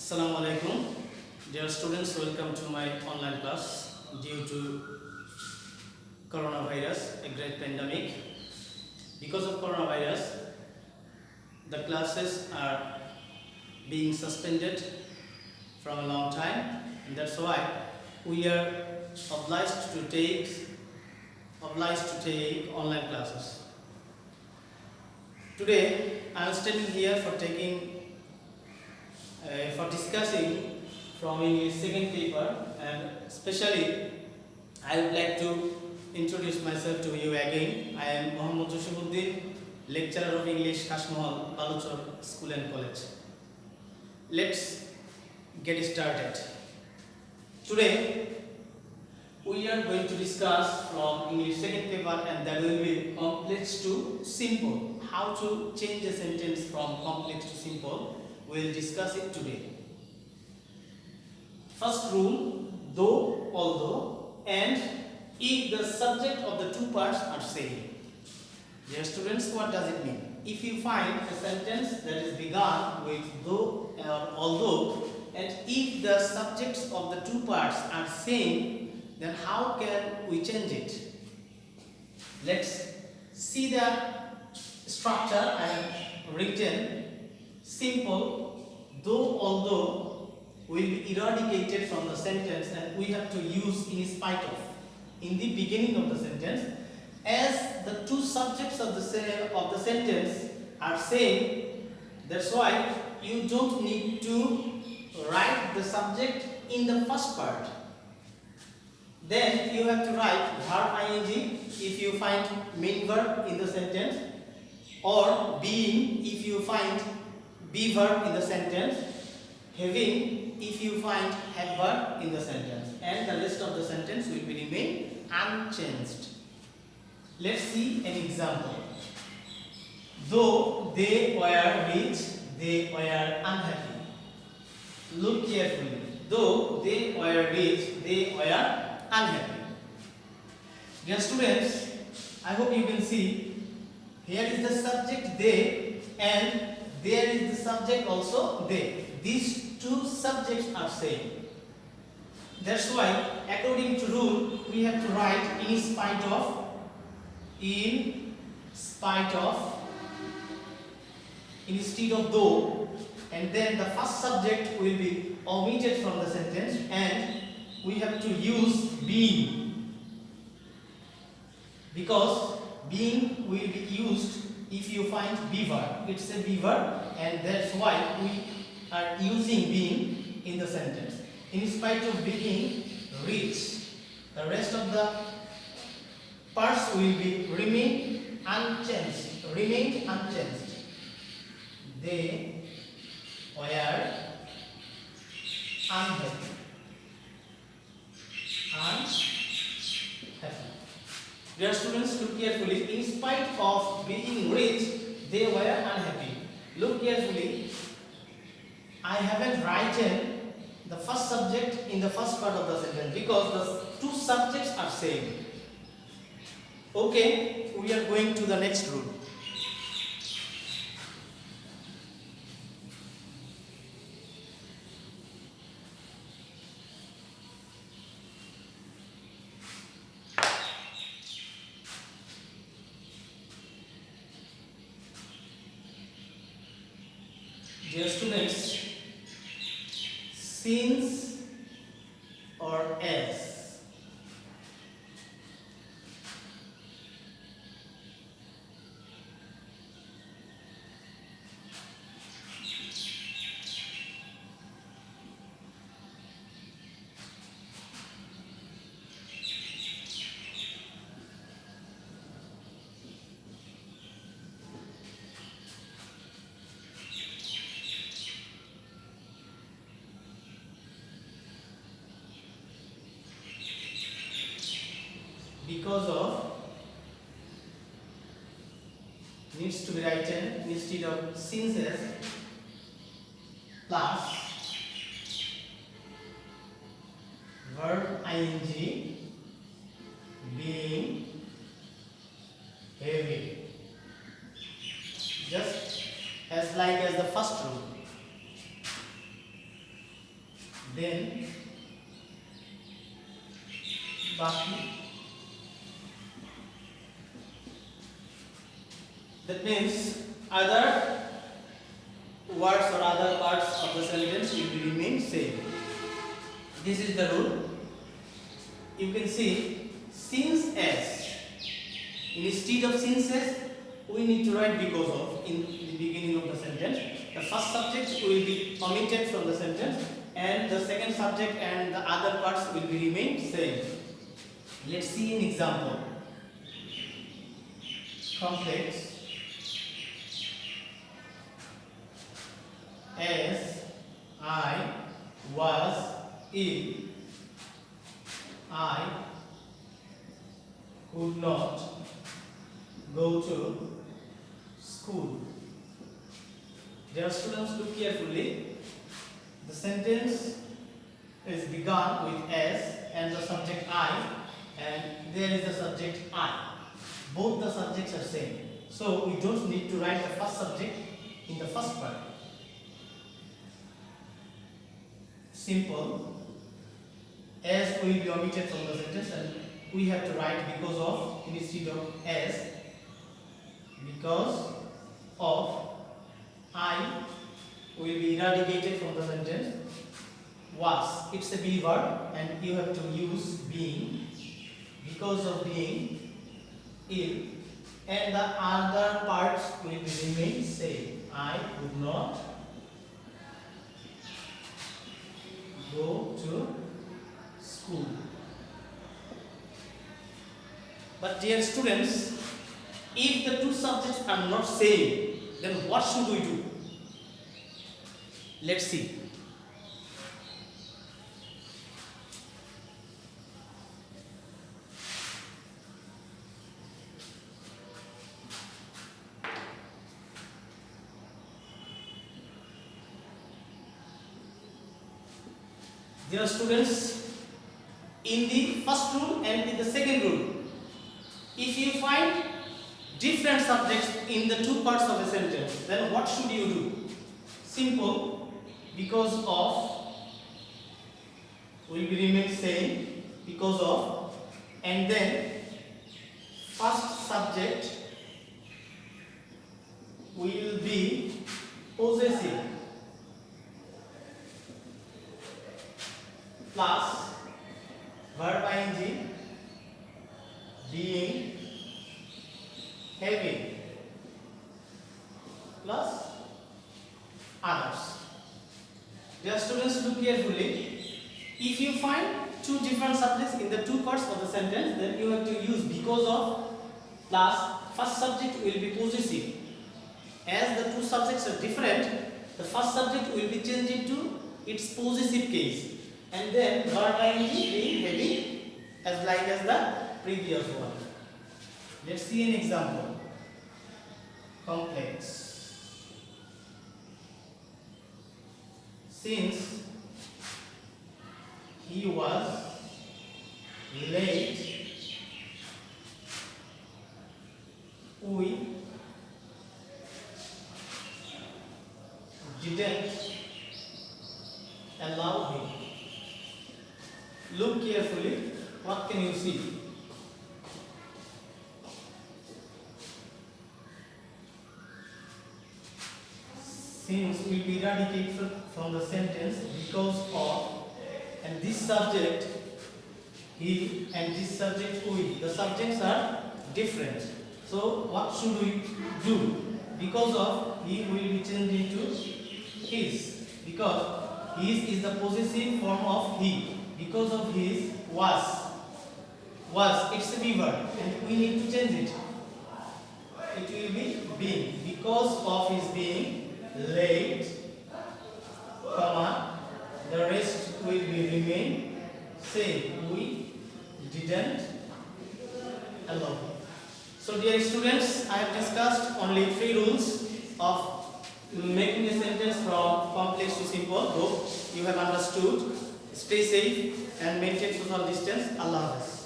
Assalamu alaikum. Dear students, welcome to my online class. Due to coronavirus, a great pandemic, because of coronavirus, the classes are being suspended from a long time, and that's why we are obliged to take online classes. Today, I am standing here for discussing from English second paper, and especially I would like to introduce myself to you again. I am Josim Uddin, lecturer of English, Kashmahal, Baluchar School and College. Let's get started. Today we are going to discuss from English second paper, and that will be complex to simple. How to change a sentence from complex to simple. We will discuss it today. First rule: though, although, and if the subject of the two parts are same. Dear students, what does it mean? If you find a sentence that is begun with though or although, and if the subjects of the two parts are same, then how can we change it? Let's see the structure. I have written simple, though, although will be eradicated from the sentence, and we have to use in spite of in the beginning of the sentence, as the two subjects of the sentence are same. That's why you don't need to write the subject in the first part. Then you have to write verb ing if you find main verb in the sentence, or being if you find be verb in the sentence, having if you find have verb in the sentence, and the rest of the sentence will be remain unchanged. Let's see an example. Though they were rich, they were unhappy. Look carefully. Though they were rich, they were unhappy. Dear students, I hope you can see here is the subject they, and there is the subject also they. These two subjects are same. That's why according to rule we have to write in spite of instead of though, and then the first subject will be omitted from the sentence, and we have to use being, because being will be used if you find be verb. It's a be verb, and that's why we are using being in the sentence. In spite of being rich, the rest of the parts will be remained unchanged. They were unhappy. Dear students, look carefully. In spite of being rich, they were unhappy. Look carefully. I haven't written the first subject in the first part of the sentence because the two subjects are same. Okay, we are going to the next rule. Dear students, since or as. Because of needs to be written instead of since as plus verb ing being heavy, just as like as the first rule. then baki. That means other words or other parts of the sentence will remain same. This is the rule. You can see since as. Instead of since as, we need to write because of in the beginning of the sentence. The first subject will be omitted from the sentence and the second subject and the other parts will be remain same. Let's see an example. Complex. As I was ill, I could not go to school. Dear students, look carefully. The sentence is begun with as and the subject I, and there is the subject I. Both the subjects are same. So we don't need to write the first subject in the first part. Simple. As will be omitted from the sentence and we have to write because of instead of as. Because of I will be eradicated from the sentence. Was, it's a be verb and you have to use being. Because of being ill, and the other parts will be remain same. I could not go to school. But dear students, if the two subjects are not same, then what should we do? Let's see. Dear students, in the first rule and in the second rule, if you find different subjects in the two parts of a sentence, then what should you do? Simple, because of will be remain same, because of, and then first subject will be possessive plus verb ing being having plus others. Dear students, look carefully. If you find two different subjects in the two parts of the sentence, then you have to use because of plus first subject will be possessive. As the two subjects are different, the first subject will be changed into its possessive case, and then verb ing being having as like as the previous one. Let's see an example. Complex. Since he was late, we didn't allow him. Look carefully. What can you see? Since will be eradicated from the sentence because of, and this subject he and this subject we. The subjects are different. So what should we do? Because of, he will be changed into his. Because his is the possessive form of he. Because of his was. It's a be verb and we need to change it. It will be being. Because of his being late, comma, the rest will be remain same. We didn't allow him. So dear students, I have discussed only 3 rules of making a sentence from complex to simple. Hope you have understood. Stay safe and maintain social distance. Allah Hafiz.